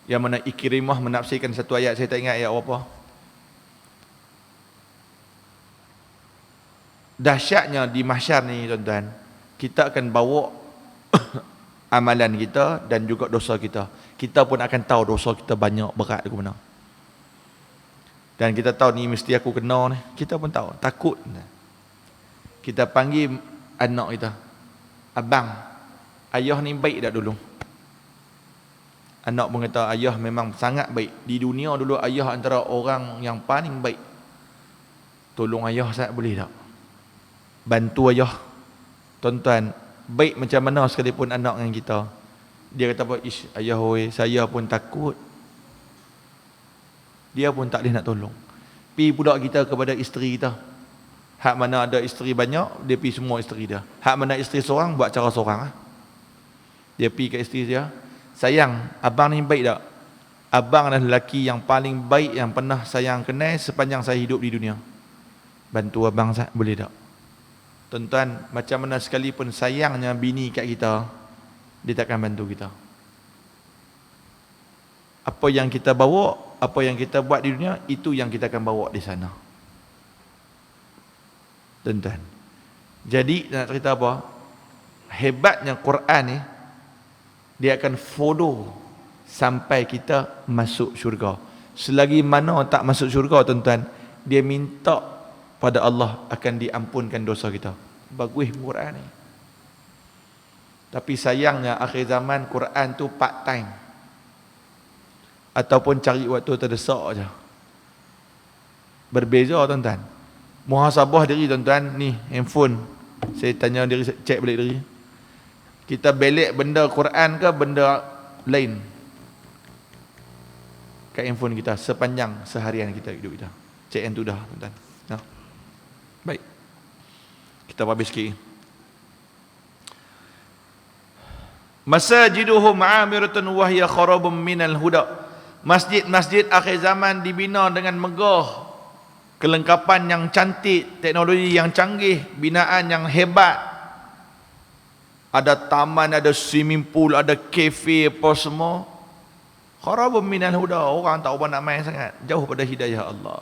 yang mana Ikrimah menafsirkan satu ayat, saya tak ingat ayat apa. Dahsyatnya di mahsyar ni tuan-tuan, kita akan bawa amalan kita dan juga dosa kita. Kita pun akan tahu dosa kita banyak, berat ke mana. Dan kita tahu ni mesti aku kena ni. Kita pun tahu, takut. Kita panggil anak kita, abang, ayah ni baik tak dulu? Anak pun kata, ayah memang sangat baik. Di dunia dulu ayah antara orang yang paling baik. Tolong ayah saya boleh tak? Bantu ayah. Tuan-tuan, baik macam mana sekalipun anak dengan kita, dia kata apa? Ish, ayah oi, saya pun takut. Dia pun tak boleh nak tolong. Pi pula kita kepada isteri kita. Hak mana ada isteri banyak, dia pi semua isteri dia. Hak mana isteri seorang, buat cara seorang. Dia pi ke isteri dia, sayang, abang ni baik tak? Abang adalah lelaki yang paling baik yang pernah sayang kenal sepanjang saya hidup di dunia. Bantu abang saya, boleh tak? Tuan-tuan, macam mana sekalipun sayangnya bini kat kita, dia takkan bantu kita. Apa yang kita bawa, apa yang kita buat di dunia, itu yang kita akan bawa di sana. Tuan-tuan, jadi nak cerita apa? Hebatnya Quran ni, dia akan follow sampai kita masuk syurga. Selagi mana tak masuk syurga tuan-tuan, dia minta pada Allah akan diampunkan dosa kita. Bagus Quran ni. Tapi sayangnya akhir zaman Quran tu part time, ataupun cari waktu terdesak aja. Berbeza tuan-tuan. Muhasabah diri tuan-tuan, ni handphone, saya tanya diri, cek balik diri, kita belik benda Quran ke benda lain kat handphone kita sepanjang seharian kita hidup kita. Cek yang tu dah tuan-tuan. Nah. Baik, kita habis sikit. Masajiduhum amiratun wa hiya kharabun minal huda. Masjid-masjid akhir zaman dibina dengan megah, kelengkapan yang cantik, teknologi yang canggih, binaan yang hebat. Ada taman, ada swimming pool, ada kafe, apa semua. Kharabun minal huda. Orang tak apa nak main sangat, jauh pada hidayah Allah.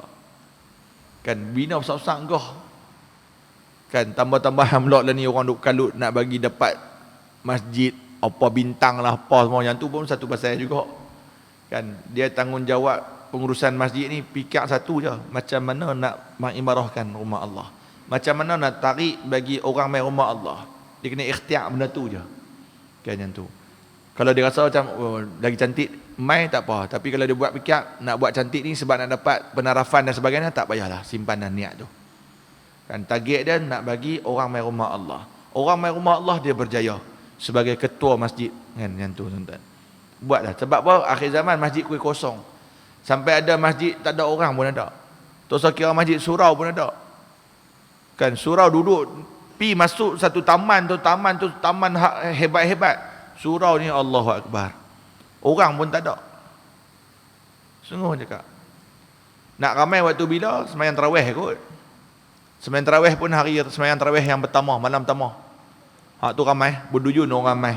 Kan bina besar-besar gah. Kan tambah-tambah hamlot lah ni, orang duk kalut nak bagi dapat masjid apa bintang lah apa semua. Yang tu pun satu pasal juga. Kan dia tanggungjawab pengurusan masjid ni pikir satu je, macam mana nak mengimarahkan rumah Allah, macam mana nak tarik bagi orang main rumah Allah. Dia kena ikhtiar benda tu je. Kan yang tu. Kalau dia rasa macam lagi cantik, main tak apa. Tapi kalau dia buat fikir nak buat cantik ni sebab nak dapat penarafan dan sebagainya, tak payahlah, simpanan niat tu. Kan target dia nak bagi orang main rumah Allah. Orang main rumah Allah dia berjaya sebagai ketua masjid. Kan yang tu tuan-tuan. Buatlah. Sebab apa? Akhir zaman masjid kosong. Sampai ada masjid tak ada orang pun ada. Tak usah kira masjid surau pun ada. Kan surau duduk, pi masuk satu taman tu taman hebat-hebat. Surau ni Allahu Akbar. Orang pun tak ada. Sungguh cakap. Nak ramai waktu bila? Sembahyang tarawih kot. Sembahyang tarawih pun hari sembahyang tarawih yang pertama, malam pertama. Hak tu ramai, berduyun orang ramai.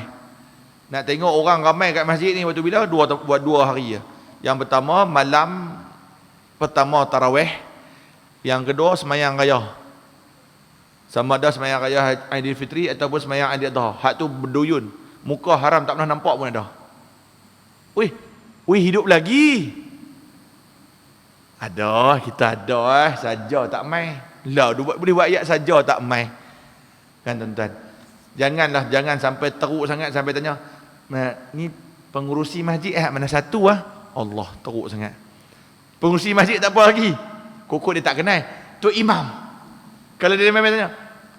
Nak tengok orang ramai kat masjid ni waktu bila? Buat dua hari je. Yang pertama malam pertama tarawih, yang kedua sembahyang raya. Sama ada sembahyang raya Aidilfitri ataupun sembahyang Aidiladha. Hak tu berduyun. Muka haram tak pernah nampak pun ada. Wih hidup lagi. Ada, kita ada saja tak mai. Lah boleh buat ayat saja tak mai. Kan tuan-tuan. Jangan sampai teruk sangat sampai tanya, ni pengurusi masjid mana satu ah? Allah, teruk sangat. Pengurusi masjid tak apa lagi. Kokok dia tak kenal. Tok Imam. Kalau dia memang tanya,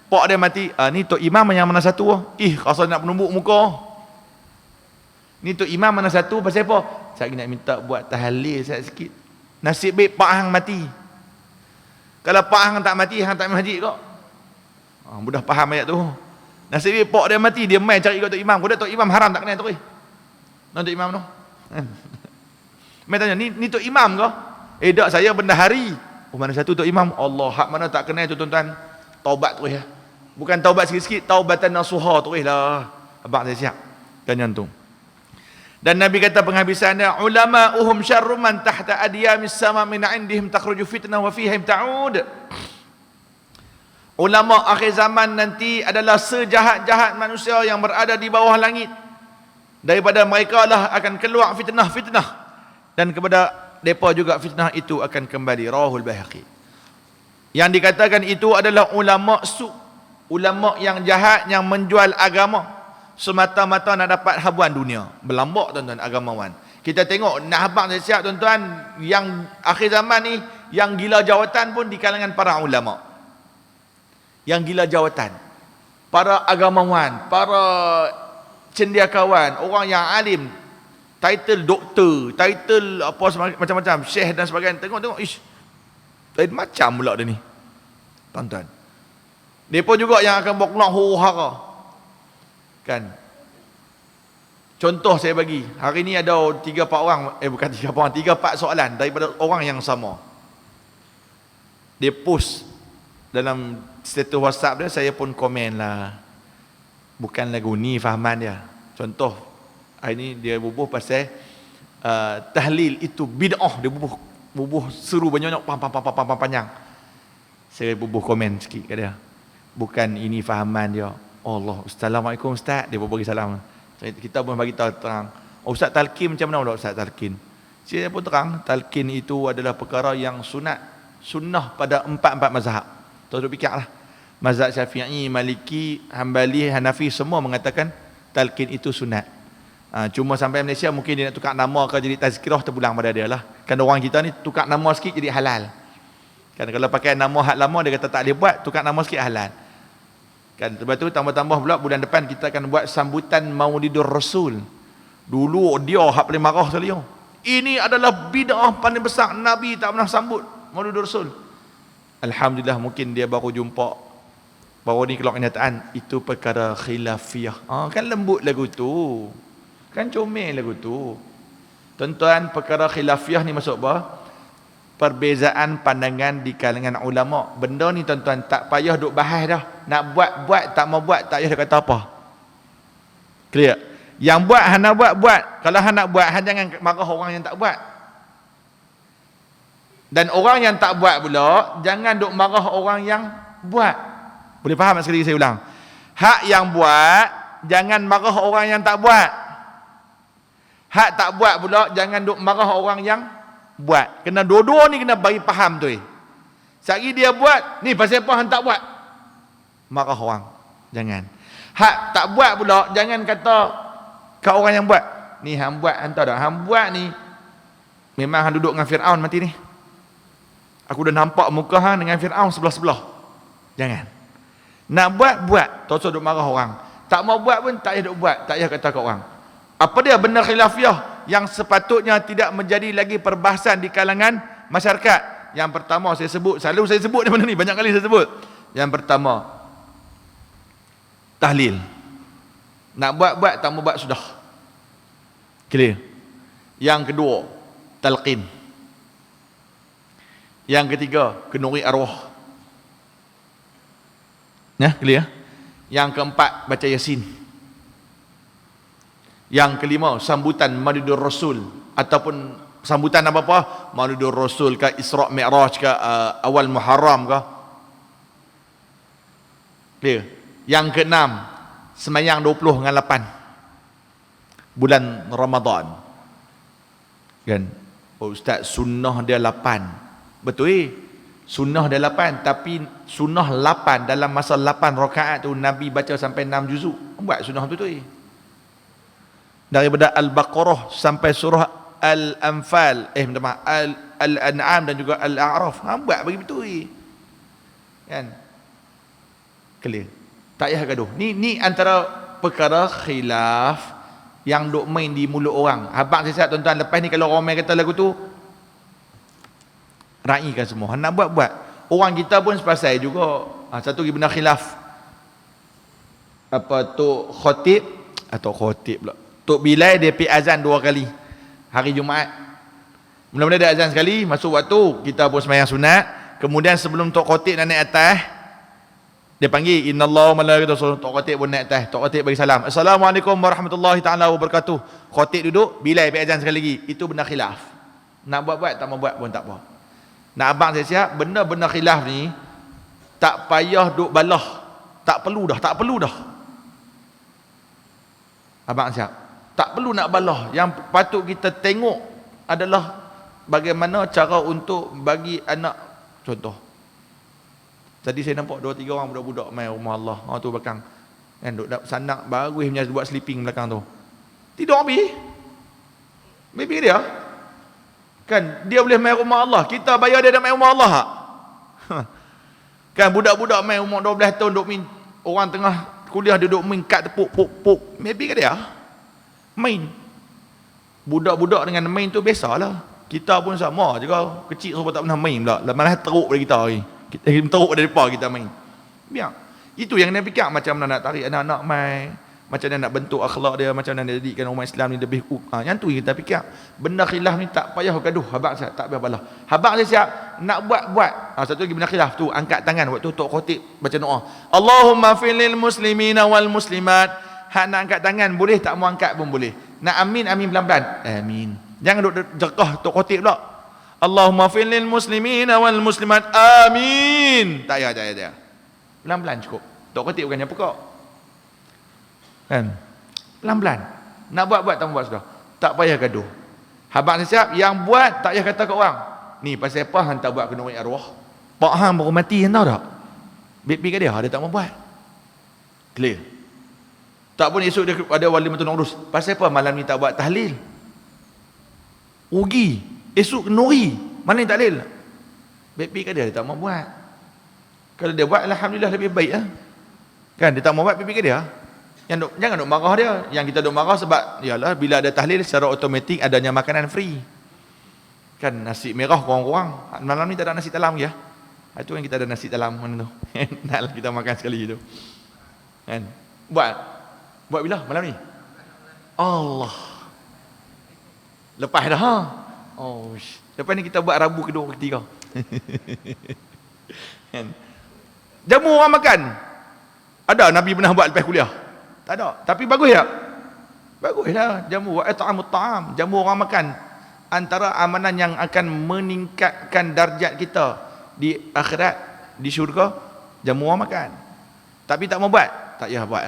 pak dia mati, ni Tok Imam yang mana satu ah? Rasa nak penumbuk muka. Ni Tok Imam mana satu pasal apa? Saya nak minta buat tahlil sikit. Nasib baik Pak Hang mati. Kalau Pak Hang tak mati, Hang tak masjid kok. Mudah faham ayat tu. Nasib baik Pak dia mati, dia mai cari kat Tok Imam. Kau Tok Imam haram tak kenal tu. Tok Imam tu. Mai tanya, ni Tok Imam ke? Tak, saya bendahari. Mana satu Tok Imam? Allah, hak mana tak kenal tu tuan-tuan. Taubat tu ya. Bukan taubat sikit-sikit, taubatan nasuha tu lah. Abang saya siap. Kan yang tu. Dan Nabi kata penghabisannya, ulama'uhum syarrum man tahta adyamis sama min indihim takhruju fitnah wa fihim ta'ud. Ulama akhir zaman nanti adalah sejahat-jahat manusia yang berada di bawah langit. Daripada mereka lah akan keluar fitnah-fitnah. Dan kepada mereka juga fitnah itu akan kembali. Rawahul Baihaqi. Yang dikatakan itu adalah ulama ulama yang jahat yang menjual agama semata-mata nak dapat habuan dunia. Berlambak tuan-tuan agamawan. Kita tengok nak habang saya siap tuan-tuan, yang akhir zaman ni yang gila jawatan pun di kalangan para ulama. Yang gila jawatan, para agamawan, para cendekiawan, orang yang alim, title doktor, title apa macam-macam, syekh dan sebagainya. Tengok lain macam pula dia ni. Tuan-tuan. Depa juga yang akan berkelak huru-hara. Kan? Contoh saya bagi. Hari ni ada 3-4 orang, bukan 3-4 orang, 3-4 soalan daripada orang yang sama. Dia post dalam status WhatsApp dia, saya pun komen lah. Bukan lagu ni fahaman dia. Contoh, hari ni dia bubuh pasal tahlil itu bid'ah. Dia bubuh seru banyak-banyak panjang. Saya bubuh komen sikit kat dia. Bukan ini fahaman dia. Allah, Assalamualaikum Ustaz. Dia bagi salam. Kita pun bagi tahu terang. Ustaz talqin macam mana pula Ustaz talqin? Saya pun terang, talqin itu adalah perkara yang sunnah pada 4 mazhab. Tahu fikirlah. Mazhab Syafi'i, Maliki, Hambali, Hanafi semua mengatakan talqin itu sunat. Cuma sampai Malaysia mungkin dia nak tukar nama ke jadi tazkirah, terpulang pada dia lah. Kan orang kita ni tukar nama sikit jadi halal. Kan kalau pakai nama hak lama dia kata tak boleh buat, tukar nama sikit halal. Kan sebab tu tambah-tambah pula bulan depan kita akan buat sambutan Maulidur Rasul. Dulu dia hak paling marah sekali. Ini adalah bid'ah paling besar, Nabi tak pernah sambut Maulidur Rasul. Alhamdulillah mungkin dia baru jumpa, baru ni keluar kenyataan itu perkara khilafiyah. Kan lembut lagu tu. Kan comel lagu tu. Tuan-tuan, perkara khilafiyah ni masuk apa? Perbezaan pandangan di kalangan ulama. Benda ni tuan-tuan tak payah duk bahas dah. Nak buat, tak mau buat, tak payah dia kata apa. Clear? Yang buat, hang nak buat. Kalau hang nak buat, hang jangan marah orang yang tak buat. Dan orang yang tak buat pula, jangan duk marah orang yang buat. Boleh faham sekali lagi saya ulang? Hak yang buat, jangan marah orang yang tak buat. Hak tak buat pula, jangan duk marah orang yang buat. Kena dua-dua ni kena bagi faham tu. Sekali dia buat, ni pasal apa hang tak buat? Marah orang. Jangan. Hak tak buat pula, jangan kata kat orang yang buat, ni hang buat, hang tahu tak? Hang buat ni memang hang duduk dengan Firaun mati ni. Aku dah nampak muka hang dengan Firaun sebelah-sebelah. Jangan. Nak buat, tak usah duk marah orang. Tak mau buat pun tak payah duk buat, tak payah kata kat orang. Apa dia benar khilafiyah yang sepatutnya tidak menjadi lagi perbahasan di kalangan masyarakat? Yang pertama saya sebut, selalu saya sebut benda ni, banyak kali saya sebut. Yang pertama, tahlil. Nak buat-buat, tak mau buat sudah. Clear. Yang kedua, talqin. Yang ketiga, kenuri arwah. Ya, clear. Yang keempat, baca Yasin. Yang kelima, sambutan Maulidur Rasul ataupun sambutan apa-apa, Maulidur Rasul ke, Isra' Mi'raj ke, awal Muharram ke. Clear. Yang keenam, semayang 20 dengan 8 bulan Ramadan. Kan? Oh ustaz, sunnah dia 8. Betul sunnah dia 8, tapi sunnah 8 dalam masa 8 rakaat tu Nabi baca sampai 6 juzuk. Buat sunnah betul. Daripada Al-Baqarah sampai surah Al-Anfal, Al-An'am dan juga Al-A'raf. Buat bagi betul. Kan? Clear. Tak payah gaduh. Ni antara perkara khilaf yang duk main di mulut orang. Abang saya tuan-tuan, lepas ni kalau orang main kata lagu tu, raikan semua. Nak buat-buat. Orang kita pun sepasai juga. Satu lagi benda khilaf. Apa Tok Khatib atau Khatib pula. Tok Bilal dia pergi azan 2 kali hari Jumaat. Mula-mula dia azan sekali, masuk waktu, kita pun sembahyang sunat. Kemudian sebelum Tok Khatib nak naik atas, dia panggil innallaha wa malaikatahu. Tok Khatib pun naik atas. Tok Khatib bagi salam. Assalamualaikum warahmatullahi taala wabarakatuh. Khatib duduk, Bilal pergi azan sekali lagi. Itu benda khilaf. Nak buat-buat, tak mau buat pun tak apa. Nak abang saya siap, benda-benda khilaf ni tak payah duk balah. Tak perlu dah. Abang siap. Tak perlu nak balah. Yang patut kita tengok adalah bagaimana cara untuk bagi anak contoh. Tadi saya nampak 2-3 orang budak-budak main rumah Allah. Tu belakang. Kan duk sanak bagus punya buat sleeping belakang tu. Tidur habis. Baby dia. Kan dia boleh main rumah Allah. Kita bayar dia nak main rumah Allah tak? Kan budak-budak main umur 12 tahun duk main, orang tengah kuliah duduk main kat tepuk. Maybe ke dia? Main. Budak-budak dengan main tu biasalah. Kita pun sama juga. Kecil sebab tak pernah main pula. Malah teruk dari kita lagi. Kita teruk dari depan kita main. Biar. Itu yang dia fikir, macam mana nak tarik anak-anak main, macam mana nak bentuk akhlak dia, macam mana nak jadikan umat Islam ni lebih yang tu kita fikir. Benda khilaf ni tak payah gaduh. Habaq siap, tak payah balah. Habaq dia siap nak buat. Satu lagi benda khilaf tu, angkat tangan waktu Tok Khatib baca doa. Allahumma fil lil muslimina wal muslimat. Hak nak angkat tangan boleh, tak mau angkat pun boleh. Nak amin pelan-pelan. Amin. Jangan duk jerkah Tok Khatib pula. Allahumma fil lil muslimina wal muslimat. Amin. Tak payah. Pelan-pelan cukup. Tok Khatib bukannya pekak. Kan? Pelan-pelan. Nak buat tak buat sudah. Tak payah gaduh. Habaq siap yang buat tak payah kata kat orang. Ni pasal apa hang tak buat kenuri arwah? Pak hang baru mati hang tahu tak? Bip ke dia tak mau buat. Clear. Tak pun esok dia ada wali mentul urus. Pasal apa malam ni tak buat tahlil? Rugi. Esok kenuri. Mana ni tahlil? Bip ke dia tak mau buat. Kalau dia buat alhamdulillah lebih baik lah. Kan dia tak mau buat bip ke dia. Jangan duk marah dia. Yang kita duk marah sebab yalah bila ada tahlil secara automatik adanya makanan free. Kan nasi merah kurang-kurang. Malam ni tak ada nasi talam ya. Itu yang kita ada nasi talam mana tu. Naklah kita makan sekali tu. Kan? Buat bila malam ni? Allah. Lepas dah ha. Oh, lepas ni kita buat Rabu kedua ketiga. Kan? Jamu orang makan. Ada Nabi pernah buat lepas kuliah? Tak ada. Tapi bagus tak? Baguslah. Jamu wa at'amut ta'am. Jamu orang makan. Antara amalan yang akan meningkatkan darjat kita di akhirat, di syurga, jamu orang makan. Tapi tak mau buat. Tak payah buat.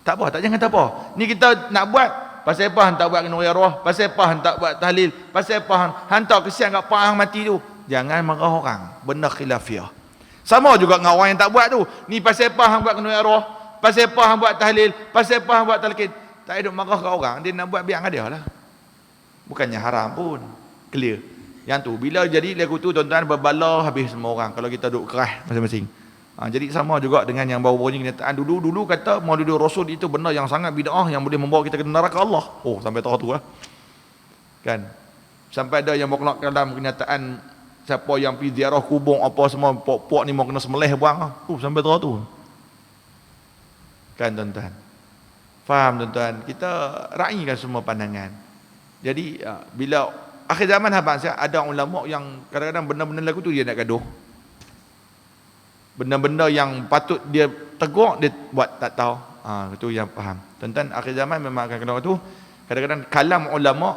Tak apa, jangan tak apa. Ni kita nak buat. Pasal apa hang tak buat kenuri arwah? Pasal apa hang tak buat tahlil? Pasal apa hang tak kesian kat pak hang mati tu? Jangan marah orang. Benda khilafiah. Sama juga dengan orang yang tak buat tu. Ni pasal apa hang buat kenuri arwah? Pasal apa hang buat tahlil? Pasal apa hang buat talqin? Tak ada marah kat orang. Dia nak buat biar dia lah. Bukannya haram pun. Clear. Yang tu bila jadi lagu tu tuan-tuan berbalah habis semua orang kalau kita duk keras masing-masing. Jadi sama juga dengan yang baru-baru ni kenyataan dulu kata Maulidur Rasul itu benda yang sangat bid'ah yang boleh membawa kita ke neraka Allah. Oh sampai tahu tu lah. Kan. Sampai ada yang berkelak dalam kenyataan siapa yang pergi ziarah kubur apa semua pok-pok ni mau kena sembelih buang sampai tu kan tuan-tuan. Faham tuan-tuan? Kita raikan semua pandangan. Jadi bila akhir zaman habang ada ulama yang kadang-kadang benda-benda lagu tu dia nak gaduh. Benda-benda yang patut dia tegur dia buat tak tahu. Itu yang faham. Tuan-tuan, akhir zaman memang akan kena tu. Kadang-kadang kalam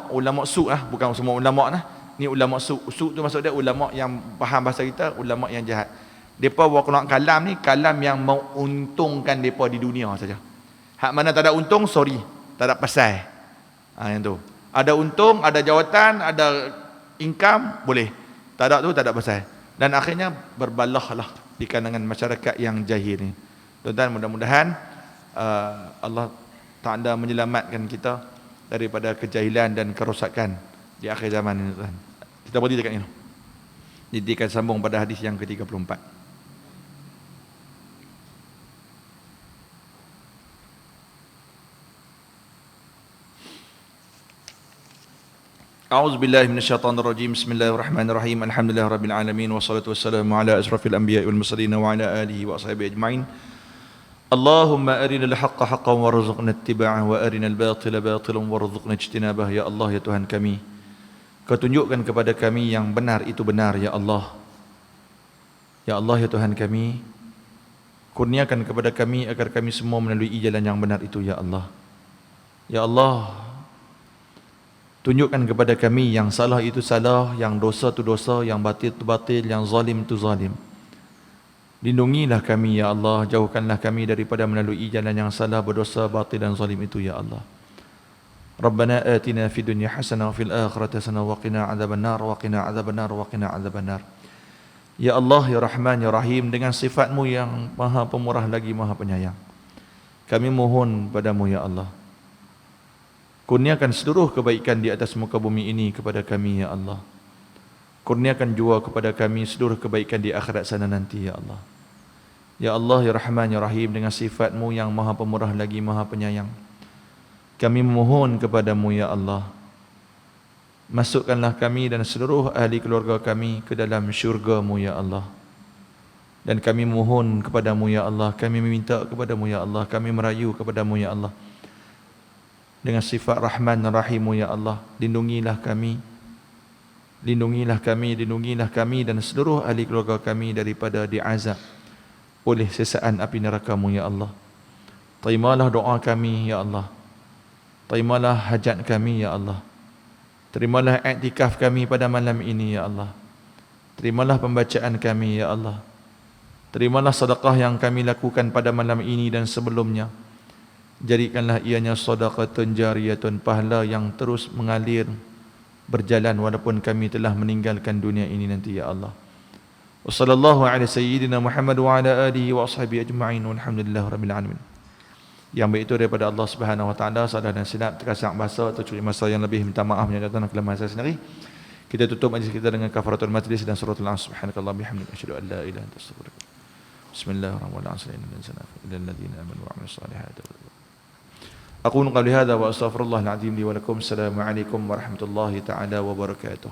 ulama su lah, bukan semua ulama lah. Ni ulama su tu maksud dia ulama yang faham bahasa kita, ulama yang jahat. Depa bawa keluar kalam ni, kalam yang menguntungkan depa di dunia saja. Hak mana tak ada untung, sorry, tak ada pasal. Yang tu. Ada untung, ada jawatan, ada income, boleh. Tak ada tu, tak ada pasal. Dan akhirnya berbalah lah di kalangan masyarakat yang jahil ni. Tuan-tuan, mudah-mudahan Allah Ta'ala menyelamatkan kita daripada kejahilan dan kerosakan di akhir zaman ini, tuan. Kita berhenti dekat ini. Jadi akan sambung pada hadis yang ke-34. A'udzu billahi minasyaitonir rajim. Bismillahirrahmanirrahim. Alhamdulillahirabbil alamin wassalatu wassalamu ala asrafil anbiya'i wal mursalin wa ala alihi wa ashabihi ajmain. Allahumma arinal haqqa haqqan warzuqna ittiba'ah wa arinal batila batilan warzuqna ijtinabah. Ya Allah, ya Tuhan kami, Kau tunjukkan kepada kami yang benar itu benar, ya Allah. Ya Allah, ya Tuhan kami, kurniakan kepada kami agar kami semua melalui jalan yang benar itu, ya Allah. Ya Allah, tunjukkan kepada kami yang salah itu salah, yang dosa itu dosa, yang batil itu batil, yang zalim itu zalim. Lindungilah kami, ya Allah. Jauhkanlah kami daripada melalui jalan yang salah, berdosa, batil dan zalim itu, ya Allah. Rabbana atina fid dunya hasanah wa fil akhirati hasanah wa qina adzabannar wa qina adzabannar wa qina adzabannar. Ya Allah, ya Rahman, ya Rahim, dengan sifat-Mu yang Maha Pemurah lagi Maha Penyayang, kami mohon padamu, ya Allah, kurniakan seluruh kebaikan di atas muka bumi ini kepada kami, ya Allah. Kurniakan juga kepada kami seluruh kebaikan di akhirat sana nanti, ya Allah. Ya Allah, ya Rahman, ya Rahim, dengan sifat-Mu yang Maha Pemurah lagi Maha Penyayang, kami memohon kepadamu, ya Allah, masukkanlah kami dan seluruh ahli keluarga kami ke dalam syurga-Mu, ya Allah. Dan kami mohon kepadamu, ya Allah, kami meminta kepadamu, ya Allah, kami merayu kepadamu, ya Allah, dengan sifat Rahman dan Rahim-Mu, ya Allah, lindungilah kami, lindungilah kami, lindungilah kami dan seluruh ahli keluarga kami daripada diazab oleh sesaan api neraka-Mu, ya Allah. Terimalah doa kami, ya Allah. Terimalah hajat kami, ya Allah. Terimalah iktikaf kami pada malam ini, ya Allah. Terimalah pembacaan kami, ya Allah. Terimalah sedekah yang kami lakukan pada malam ini dan sebelumnya. Jadikanlah ianya sedekatun jariyatun, pahala yang terus mengalir, berjalan walaupun kami telah meninggalkan dunia ini nanti, ya Allah. Wassallallahu ala sayyidina Muhammad wa ala alihi wa ashabihi ajma'in walhamdulillahi rabbil alamin. Yang baik itu daripada Allah Subhanahu wa taala, salah dan silap terkasar bahasa atau curi masa yang lebih, minta maaf menyatakan kelemahan saya sendiri. Kita tutup majlis kita dengan kafaratul majlis dan suratul Asr. Subhanakallah bihamdika asyhadu an la ilaha illa anta astaghfiruka. Bismillahirrahmanirrahim. Innal ladzina amanu wa 'amilus solihati. Aqulu qawli hadza wa astaghfirullahal azim li wa lakum. Assalamu alaikum warahmatullahi taala wabarakatuh.